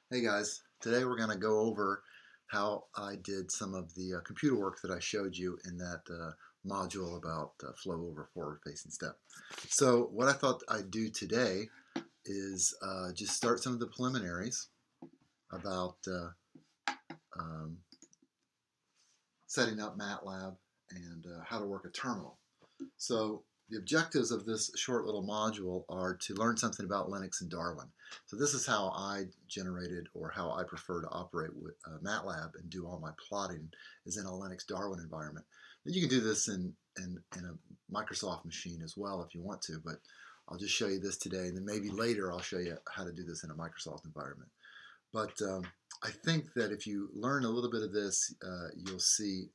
Hey guys, today we're going to go over how I did some of the computer work that I showed you in that module about flow over forward-facing step. So what I thought I'd do today is just start some of the preliminaries about um, setting up Matlab and how to work a terminal. So the objectives of this short little module are to learn something about Linux and Darwin. So this is how I generated, or how I prefer to operate with Matlab and do all my plotting, is in a Linux Darwin environment. And you can do this in a Microsoft machine as well if you want to, but I'll just show you this today, and then maybe later I'll show you how to do this in a Microsoft environment. But I think that if you learn a little bit of this, you'll see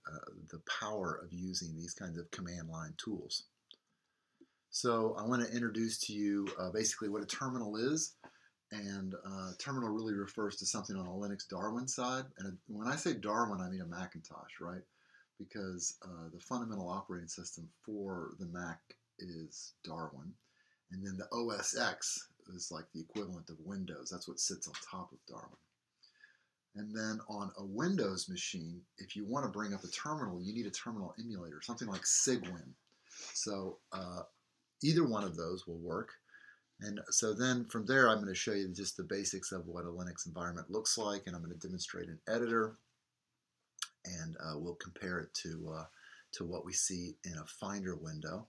the power of using these kinds of command line tools. So I want to introduce to you basically what a terminal is. And terminal really refers to something on a Linux Darwin side. And when I say Darwin, I mean a Macintosh, right? Because the fundamental operating system for the Mac is Darwin. And then the OS X is like the equivalent of Windows. That's what sits on top of Darwin. And then on a Windows machine, if you want to bring up a terminal, you need a terminal emulator, something like Cygwin. So either one of those will work. And so then from there, I'm going to show you just the basics of what a Linux environment looks like, and I'm going to demonstrate an editor, and we'll compare it to what we see in a Finder window.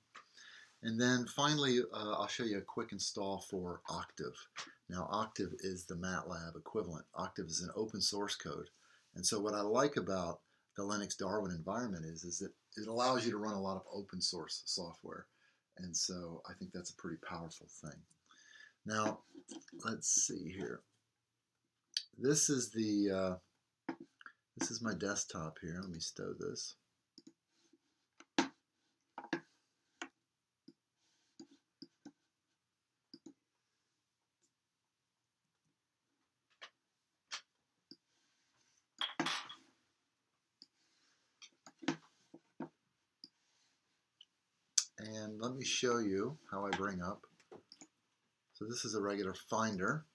And then finally, I'll show you a quick install for Octave. Now, Octave is the Matlab equivalent. Octave is an open source code. And so what I like about the Linux Darwin environment is that it allows you to run a lot of open source software. And so I think that's a pretty powerful thing. Now, let's see here. This is my desktop here. Let me stow this. And let me show you how I bring up. So this is a regular Finder.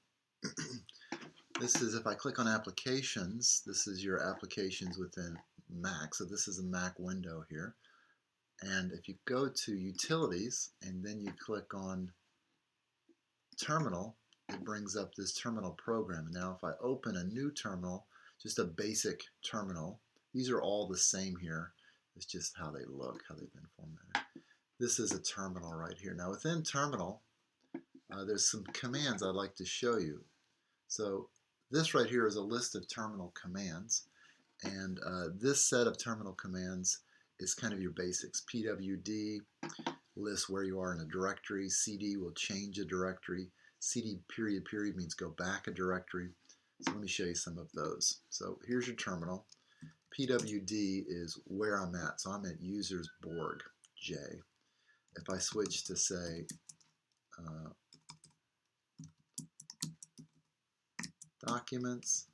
This is, if I click on Applications, this is your applications within Mac. So this is a Mac window here. And if you go to Utilities and then you click on Terminal, it brings up this terminal program. And now if I open a new terminal, just a basic terminal, these are all the same here. It's just how they look, how they've been formatted. This is a terminal right here. Now within terminal, there's some commands I'd like to show you. So this right here is a list of terminal commands, and this set of terminal commands is kind of your basics. pwd lists where you are in a directory. cd will change a directory. cd period period means go back a directory. So let me show you some of those. So here's your terminal. pwd is where I'm at. So I'm at users borg j. If I switch to, say, documents,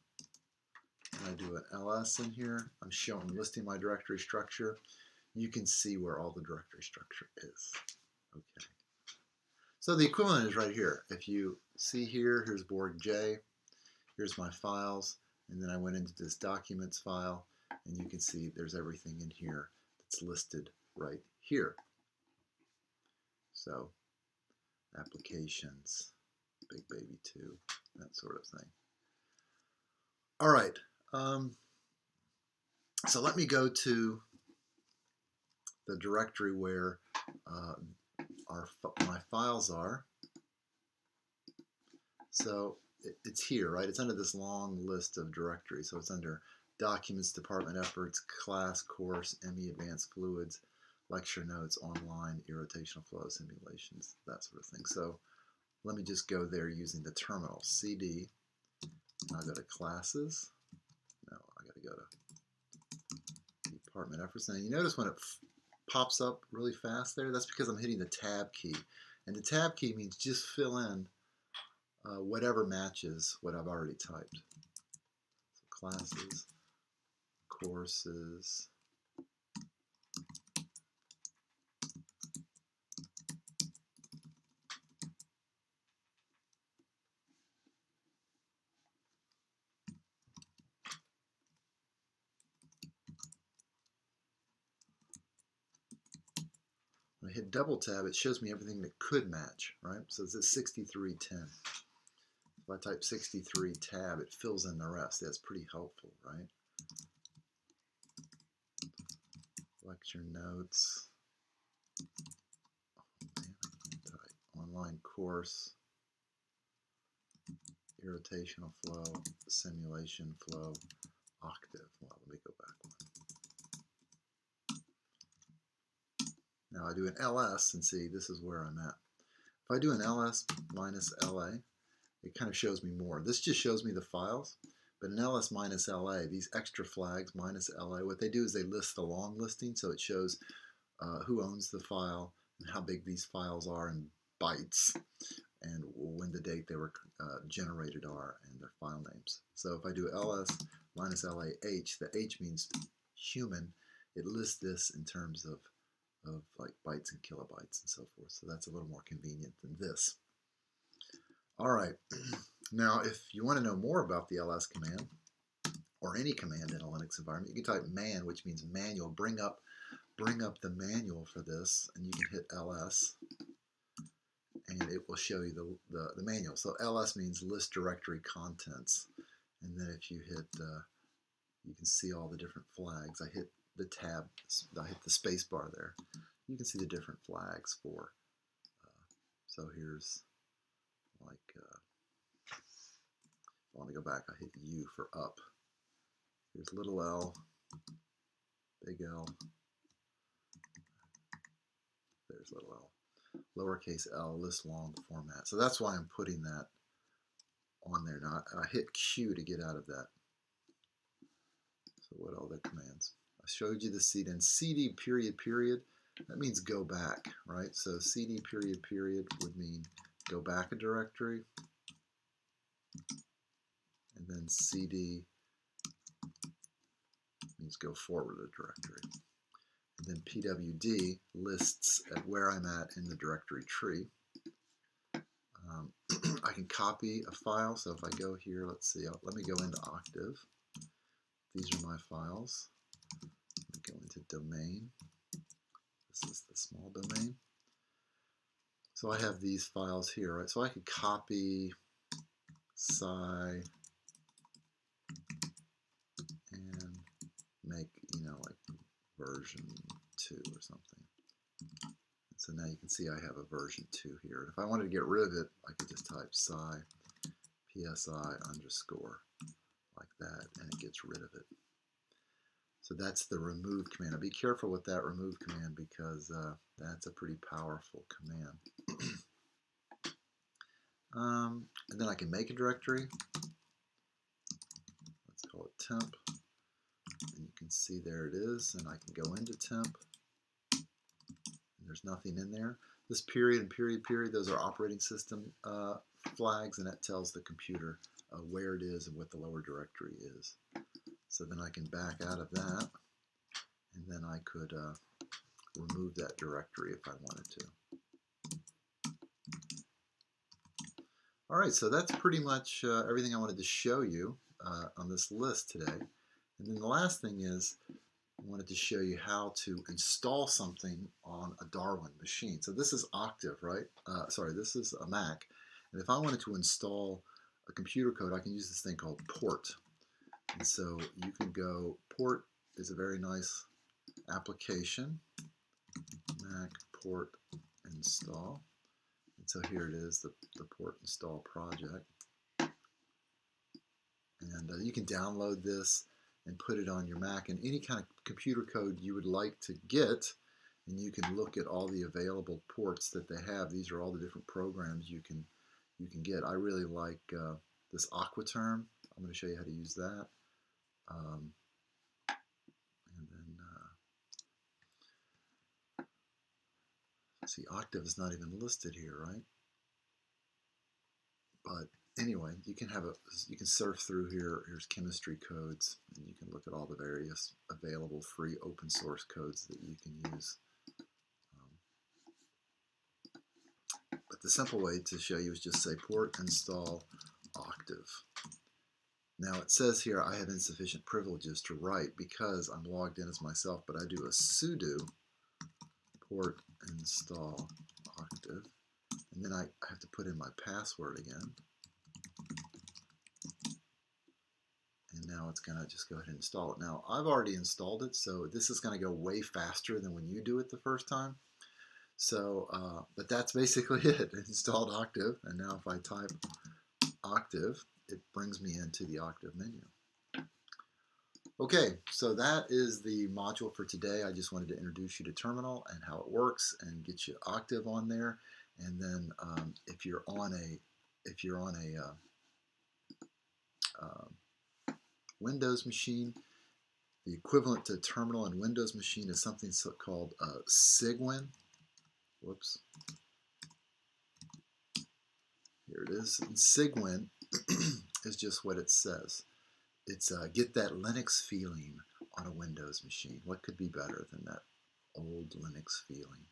and I do an ls in here, I'm listing my directory structure. You can see where all the directory structure is. Okay. So the equivalent is right here. If you see here, here's borg j, here's my files, and then I went into this documents file, and you can see there's everything in here that's listed right here. So applications, big baby 2, that sort of thing. All right, so let me go to the directory where my files are. So it's here, right? It's under this long list of directories. So it's under Documents, Department Efforts, Class, Course, ME Advanced Fluids, Lecture Notes, Online, Irrotational Flow, Simulations, that sort of thing. So let me just go there using the terminal. CD, and I'll go to Classes. No, I got to go to Department Efforts. Now you notice when it pops up really fast there, that's because I'm hitting the Tab key. And the Tab key means just fill in whatever matches what I've already typed. So classes, courses, hit double tab, it shows me everything that could match, right? So it says 6310. If I type 63 tab, it fills in the rest. That's pretty helpful, right? Lecture notes. Oh, man, I can't type. Online course. Irrotational flow. Simulation flow. Octave. Well, let me go back one. Now I do an ls and see this is where I'm at. If I do an ls minus la, it kind of shows me more. This just shows me the files, but an ls minus la, these extra flags minus la, what they do is they list the long listing, so it shows who owns the file and how big these files are in bytes and when the date they were generated are and their file names. So if I do ls minus lah, the h means human, it lists this in terms of like bytes and kilobytes and so forth. So that's a little more convenient than this. All right, now if you want to know more about the ls command, or any command in a Linux environment, you can type man, which means manual. Bring up the manual for this, and you can hit ls, and it will show you the manual. So ls means list directory contents, and then if you hit, you can see all the different flags. I hit the tab, I hit the space bar there. You can see the different flags for, so here's like, if I want to go back, I hit U for up. Here's little l, big L, there's little l. Lowercase l, list long format. So that's why I'm putting that on there. Now I hit Q to get out of that. So what are the commands? I showed you the cd, and cd period period, that means go back, right? So cd period period would mean go back a directory, and then cd means go forward a directory. And then pwd lists at where I'm at in the directory tree. I can copy a file, so if I go here, let's see, let me go into Octave. These are my files. Let me go into domain. This is the small domain. So I have these files here, right? So I could copy psi and make, like version 2 or something. So now you can see I have a version 2 here. If I wanted to get rid of it, I could just type psi psi underscore like that, and it gets rid of it. So that's the remove command. Now be careful with that remove command, because that's a pretty powerful command. And then I can make a directory. Let's call it temp. And you can see there it is, and I can go into temp. There's nothing in there. This period and period period, those are operating system flags, and that tells the computer where it is and what the lower directory is. So then I can back out of that, and then I could remove that directory if I wanted to. All right, so that's pretty much everything I wanted to show you on this list today. And then the last thing is, I wanted to show you how to install something on a Darwin machine. So this is Octave, right? This is a Mac. And if I wanted to install a computer code, I can use this thing called port. And so you can go, port is a very nice application, Mac port install. And so here it is, the port install project. And you can download this and put it on your Mac, and any kind of computer code you would like to get, and you can look at all the available ports that they have. These are all the different programs you can get. I really like this Aquaterm. I'm going to show you how to use that. And then see, Octave is not even listed here, right? But anyway, you can surf through here. Here's chemistry codes, and you can look at all the various available free open source codes that you can use. But the simple way to show you is just say port install Octave. Now it says here I have insufficient privileges to write because I'm logged in as myself, but I do a sudo port install Octave, and then I have to put in my password again. And now it's going to just go ahead and install it. Now, I've already installed it, so this is going to go way faster than when you do it the first time. So, but that's basically it. It installed Octave, and now if I type Octave, it brings me into the Octave menu. Okay, so that is the module for today. I just wanted to introduce you to Terminal and how it works and get you Octave on there. And then if you're on a Windows machine, the equivalent to Terminal and Windows machine is something called Cygwin. Whoops. Here it is. And Cygwin is just what it says. It's get that Linux feeling on a Windows machine. What could be better than that old Linux feeling?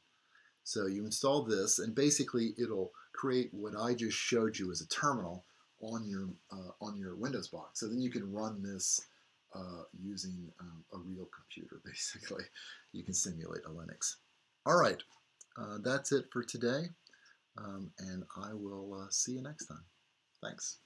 So you install this, and basically it'll create what I just showed you as a terminal on your Windows box. So then you can run this using a real computer, basically. You can simulate a Linux. All right, that's it for today, and I will see you next time. Thanks.